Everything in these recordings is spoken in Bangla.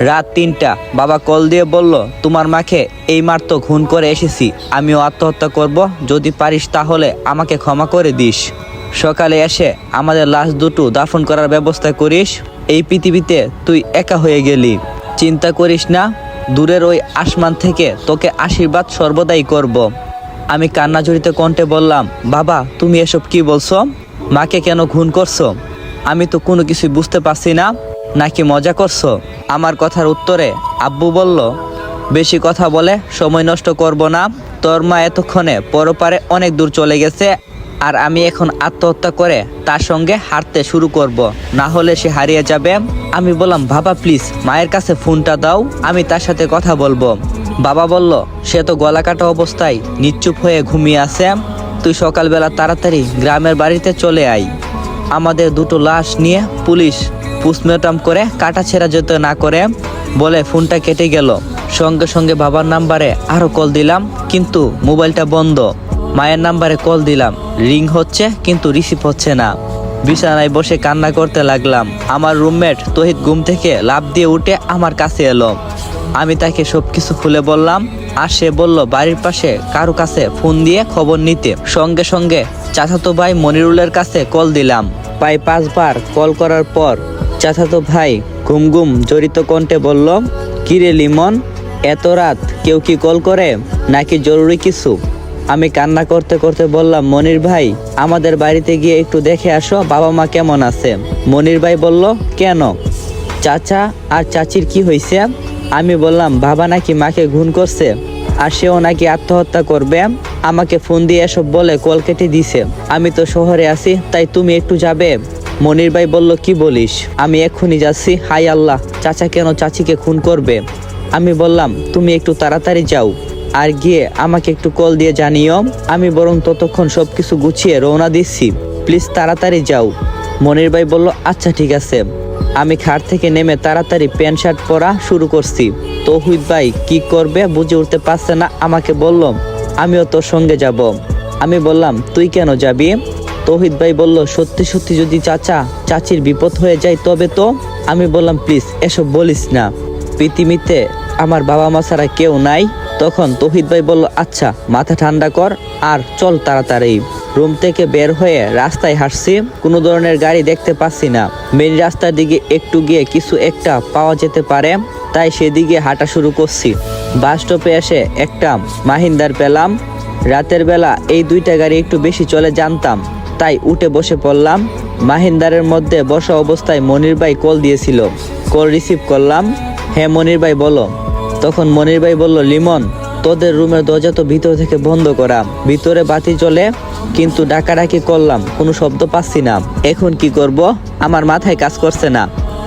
রাত ৩টা বাবা কল দিয়ে বলল, তোমার মাকে এই মাত্র খুন করে এসেছি, আমিও আত্মহত্যা করব, যদি পারিস তাহলে আমাকে ক্ষমা করে দিস। সকালে এসে আমাদের লাশ দুটো দাফন করার ব্যবস্থা করিস। এই পৃথিবীতে তুই একা হয়ে গেলি, চিন্তা করিস না, দূরের ওই আসমান থেকে তোকে আশীর্বাদ সর্বদাই করব। আমি কান্নাজড়িত কণ্ঠে বললাম, বাবা তুমি এসব কি বলছো? মাকে কেন খুন করছো? আমি তো কোনো কিছুই বুঝতে পারছি না, নাকি মজা করছো? আমার কথার উত্তরে আব্বু বলল, বেশি কথা বলে সময় নষ্ট করব না, তোর মা এতক্ষণে পরপারে অনেক দূর চলে গেছে, আর আমি এখন আত্মহত্যা করে তার সঙ্গে হাঁটতে শুরু করব, না হলে সে হারিয়ে যাবে। আমি বললাম, বাবা প্লিজ মায়ের কাছে ফোনটা দাও, আমি তার সাথে কথা বলবো। বাবা বলল, সে তো গলা কাটা অবস্থায় নিশ্চুপ হয়ে ঘুমিয়ে আছে, তুই সকালবেলা তাড়াতাড়ি গ্রামের বাড়িতে চলে আয়। আমাদের দুটো লাশ নিয়ে পুলিশ পোস্টমর্টম করে কাটা ছেঁড়া যেতে না করে বলে ফোনটা কেটে গেল। সঙ্গে সঙ্গে বাবার নাম্বারে আরও কল দিলাম, কিন্তু মোবাইলটা বন্ধ। মায়ের নাম্বারে কল দিলাম, রিং হচ্ছে কিন্তু রিসিভ হচ্ছে না। বিছানায় বসে কান্না করতে লাগলাম। আমার রুমমেট তহিদ ঘুম থেকে লাফ দিয়ে উঠে আমার কাছে এলো। আমি তাকে সবকিছু খুলে বললাম, আর সে বলল বাড়ির পাশে কারো কাছে ফোন দিয়ে খবর নিতে। সঙ্গে সঙ্গে চাচাতো ভাই মনিরুলের কাছে কল দিলাম। প্রায় 5 বার কল করার পর চাচাতো ভাই ঘুম ঘুম জড়িত কণ্ঠে বলল, কিরে লিমন, এত রাত কেউ কি কল করে নাকি জরুরি কিছু? আমি কান্না করতে করতে বললাম, মনির ভাই আমাদের বাড়িতে গিয়ে একটু দেখে আসো বাবা মা কেমন আছে। মনির ভাই বলল, কেন, চাচা আর চাচির কি হয়েছে? আমি বললাম, বাবা নাকি মাকে খুন করছে, আর সেও নাকি আত্মহত্যা করবে। আমাকে ফোন দিয়ে এসব বলে কল কেটে দিছে। আমি তো শহরে আছি, তাই তুমি একটু যাবে? মনির ভাই বলল, কি বলিস? আমি এক্ষুনি যাচ্ছি। হাই আল্লাহ, চাচা কেন চাচিকে খুন করবে? আমি বললাম, তুমি একটু তাড়াতাড়ি যাও, আর গিয়ে আমাকে একটু কল দিয়ে জানিও। আমি বরং ততক্ষণ সবকিছু গুছিয়ে রওনা দিচ্ছি, প্লিজ তাড়াতাড়ি যাও। মনির ভাই বলল, আচ্ছা ঠিক আছে। আমি খাট থেকে নেমে তাড়াতাড়ি প্যান্ট শার্ট পরা শুরু করছি। তৌহিদ ভাই কি করবে বুঝে উঠতে পারছে না, আমাকে বলল, আমিও তোর সঙ্গে যাব। আমি বললাম, তুই কেন যাবি? তৌহিদ ভাই বলল, সত্যি সত্যি যদি চাচা চাচির বিপদ হয়ে যায় তবে তো? আমি বললাম, প্লিজ এসব বলিস না, পৃথিবীতে আমার বাবা মা ছাড়া কেউ নাই। তখন তৌহিদ ভাই বলল, আচ্ছা মাথা ঠান্ডা কর আর চল তাড়াতাড়ি। রুম থেকে বের হয়ে রাস্তায় হাঁটছি, কোনো ধরনের গাড়ি দেখতে পাচ্ছি না। মেন রাস্তার দিকে একটু গিয়ে কিছু একটা পাওয়া যেতে পারে, তাই সেদিকে হাঁটা শুরু করছি। বাস স্টপে এসে একটা মাহিন্দার পেলাম। রাতের বেলা এই দুইটা গাড়ি একটু বেশি চলে জানতাম, তাই উঠে বসে পড়লাম। মাহিন্দারের মধ্যে বসা অবস্থায় মনির ভাই কল দিয়েছিল, কল রিসিভ করলাম। হ্যাঁ মনির ভাই বলো। তখন মনির ভাই বলল, লিমন তোদের রুমের দরজা তো ভিতর থেকে বন্ধ করা, ভিতরে বাতি চলে, কিন্তু ডাকাডাকি করলাম কোনো শব্দ পাচ্ছি না, এখন কি করব? আমার মাথায় কাজ করছে না।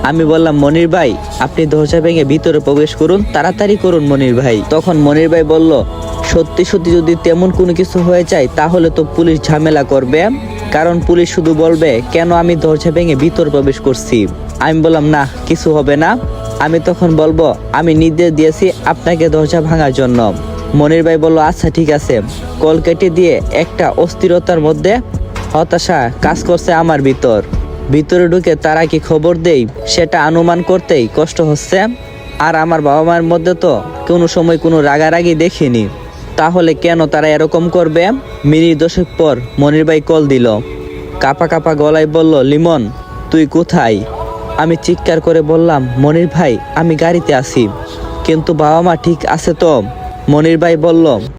আমি বললাম, মনির ভাই আপনি দরজা ভেঙে ভিতরে প্রবেশ করুন, তাড়াতাড়ি করুন মনির ভাই। তখন মনির ভাই বলল, সত্যি সত্যি যদি তেমন কোনো কিছু হয়ে যায় তাহলে তো পুলিশ ঝামেলা করবে, কারণ পুলিশ শুধু বলবে কেন আমি দরজা ভেঙে ভিতরে প্রবেশ করছি। আমি বললাম, না কিছু হবে না। আমি তখন বলবো, আমি নির্দেশ দিয়েছি আপনাকে দরজা ভাঙার জন্য। মনির ভাই বলল, আচ্ছা ঠিক আছে। কল কেটে দিয়ে একটা অস্থিরতার মধ্যে হতাশা কাজ করছে আমার ভিতরে ঢুকে তারা কি খবর দেই সেটা অনুমান করতেই কষ্ট হচ্ছে। আর আমার বাবা মায়ের মধ্যে তো কোনো সময় কোনো রাগারাগি দেখিনি, তাহলে কেন তারা এরকম করবে? মিনিট 10 পর মনির ভাই কল দিল, কাপা কাপা গলায় বলল, লিমন তুই কোথায়? আমি চিৎকার করে বললাম, মনির ভাই আমি গাড়িতে আছি, কিন্তু বাবা মা ঠিক আছে তো? মনির ভাই বলল,